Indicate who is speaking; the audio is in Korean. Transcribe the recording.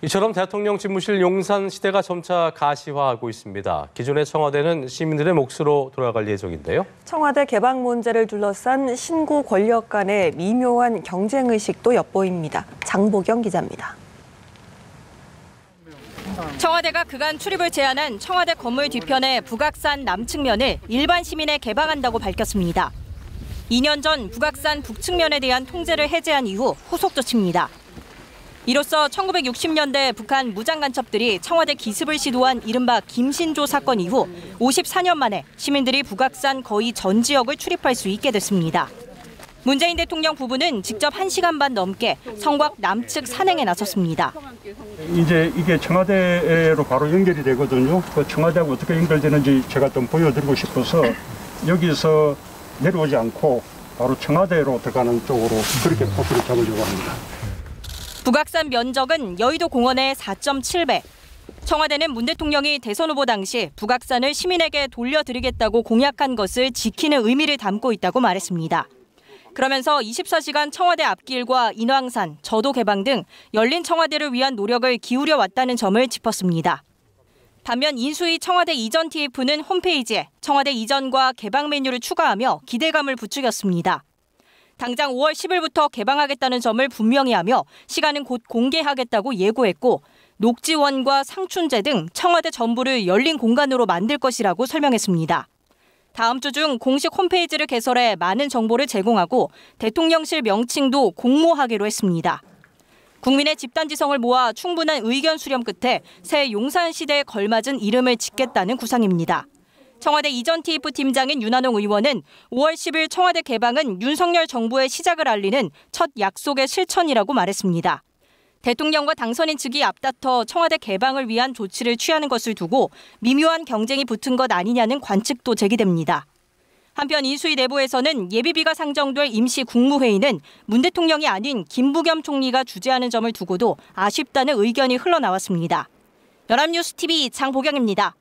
Speaker 1: 이처럼 대통령 집무실 용산 시대가 점차 가시화하고 있습니다. 기존의 청와대는 시민들의 몫으로 돌아갈 예정인데요.
Speaker 2: 청와대 개방 문제를 둘러싼 신구 권력 간의 미묘한 경쟁의식도 엿보입니다. 장보경 기자입니다.
Speaker 3: 청와대가 그간 출입을 제한한 청와대 건물 뒤편의 북악산 남측면을 일반 시민에 개방한다고 밝혔습니다. 2년 전 북악산 북측면에 대한 통제를 해제한 이후 후속 조치입니다. 이로써 1960년대 북한 무장간첩들이 청와대 기습을 시도한 이른바 김신조 사건 이후 54년 만에 시민들이 북악산 거의 전 지역을 출입할 수 있게 됐습니다. 문재인 대통령 부부는 직접 1시간 반 넘게 성곽 남측 산행에 나섰습니다.
Speaker 4: 이제 이게 청와대로 바로 연결이 되거든요. 그 청와대하고 어떻게 연결되는지 제가 좀 보여드리고 싶어서 여기서 내려오지 않고 바로 청와대로 들어가는 쪽으로 그렇게 코스를 잡으려고 합니다.
Speaker 3: 북악산 면적은 여의도 공원의 4.7배. 청와대는 문 대통령이 대선 후보 당시 북악산을 시민에게 돌려드리겠다고 공약한 것을 지키는 의미를 담고 있다고 말했습니다. 그러면서 24시간 청와대 앞길과 인왕산, 저도 개방 등 열린 청와대를 위한 노력을 기울여 왔다는 점을 짚었습니다. 반면 인수위 청와대 이전 TF는 홈페이지에 청와대 이전과 개방 메뉴를 추가하며 기대감을 부추겼습니다. 당장 5월 10일부터 개방하겠다는 점을 분명히 하며 시간은 곧 공개하겠다고 예고했고 녹지원과 상춘제 등 청와대 전부를 열린 공간으로 만들 것이라고 설명했습니다. 다음 주 중 공식 홈페이지를 개설해 많은 정보를 제공하고 대통령실 명칭도 공모하기로 했습니다. 국민의 집단지성을 모아 충분한 의견 수렴 끝에 새 용산시대에 걸맞은 이름을 짓겠다는 구상입니다. 청와대 이전 TF 팀장인 윤한홍 의원은 5월 10일 청와대 개방은 윤석열 정부의 시작을 알리는 첫 약속의 실천이라고 말했습니다. 대통령과 당선인 측이 앞다퉈 청와대 개방을 위한 조치를 취하는 것을 두고 미묘한 경쟁이 붙은 것 아니냐는 관측도 제기됩니다. 한편 인수위 내부에서는 예비비가 상정될 임시 국무회의는 문 대통령이 아닌 김부겸 총리가 주재하는 점을 두고도 아쉽다는 의견이 흘러나왔습니다. 연합뉴스 TV 장보경입니다.